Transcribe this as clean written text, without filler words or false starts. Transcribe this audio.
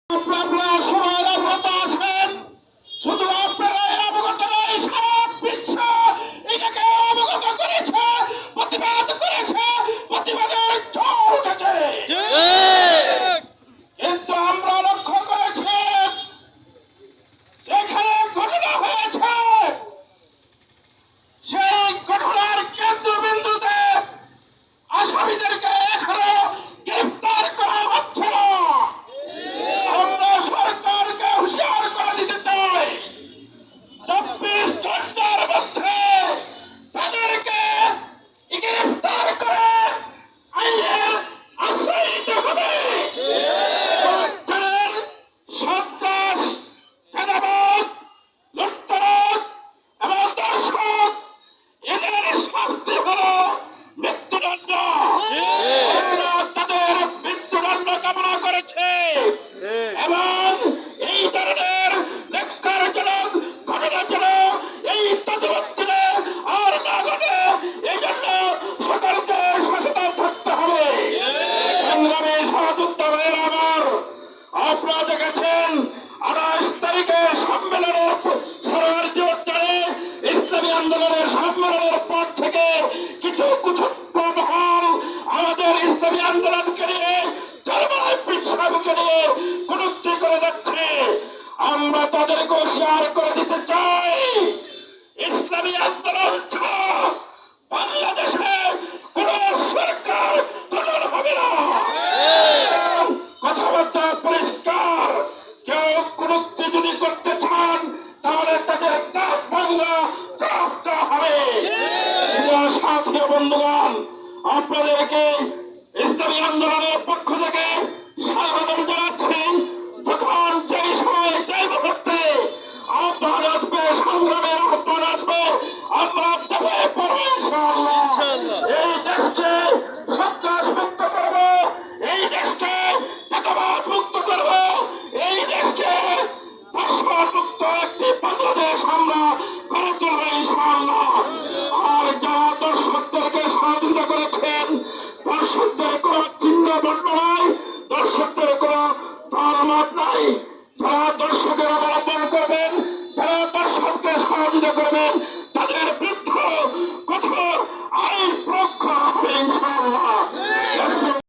আপনারা সবাই অবগত আছেন, শুধু আপনারাই অবগত নয়, সারা বিশ্ব এটাকে অবগত করেছে, প্রতিবাদ করেছে, প্রতিবাদের ঝড় উঠেছে। কিন্তু আমরা লক্ষ্য করেছি যেখানে ঘটনা হয়েছে সেই ঘটনার কেন্দ্রবিন্দুতে আসামিদেরকে এখনো গ্রেফতার করা হচ্ছে না। আমরা সরকারকে হুঁশিয়ার করে দিতে চাই, 24 ঘন্টার মধ্যে তাদেরকে গ্রেফতার করে আইনের আশ্রয় নিতে হবে। সন্ত্রাস, চাঁদাবাজ, লুটতরাজ এবং দর্শক এদের শাস্তি হলো মৃত্যুদণ্ড। আমরা তাদের মৃত্যুদণ্ড কামনা করেছে এবং এই ধরনের ন্যক্কারজনক ঘটনা যেন এই তদবর্তীতে আর না ঘটে, এই জন্য সকলকে সচেতন থাকতে হবে। সংগ্রামী সহযোদ্ধা ভাইয়েরা আমার, আপনারা দেখেছেন 28 তারিখে সম্মেলনের শরণার্থী উদ্যানে ইসলামী আন্দোলনের সম্মেলনের পর থেকে কিছু কুচক্র মহল আমাদের ইসলামী আন্দোলনকে নিয়ে জনগণের বিশ্বাসকে নিয়ে কটূক্তি করে যাচ্ছে। আমরা তাদেরকে শেয়ার করে দিতে চাই, ইসলামী আন্দোলন ছাড়া বাংলাদেশে কোন সরকার গঠন হবে না। কথাবার্তা পরিষ্কার, কেউ কটূক্তি যদি করতে চান তাহলে তাদের দাঁত ভাঙা চাপ দেওয়া হবে। সাথী বন্ধুগণ, আপনাদেরকে ইসলামী আন্দোলনের পক্ষ থেকে স্বাগতম জানাচ্ছি। যখন যেই সময় যেই মুহূর্তে আহ্বান আসবে, সংগ্রামের আহ্বান আসবে, আমরা তবে পড়ব ইনশাআল্লাহ। এই দেশকে সন্ত্রাস মুক্ত করব, এই দেশকে চাঁদাবাজ মুক্ত করব, এই দেশকে দর্শন মুক্ত একটি বাংলাদেশ আমরা গড়ে তুলব ইনশাআল্লাহ। আর যারা দর্শকদেরকে সহযোগিতা করেছেন, দর্শকদের কোন চিহ্ন বর্ণ নাই, দর্শকদের কোন ধর্মমত নাই, যারা দর্শকের অবলম্বন করবেন, যারা দর্শককে সহযোগিতা করবেন, তাদের বিরুদ্ধে কঠোর আইন প্রয়োগ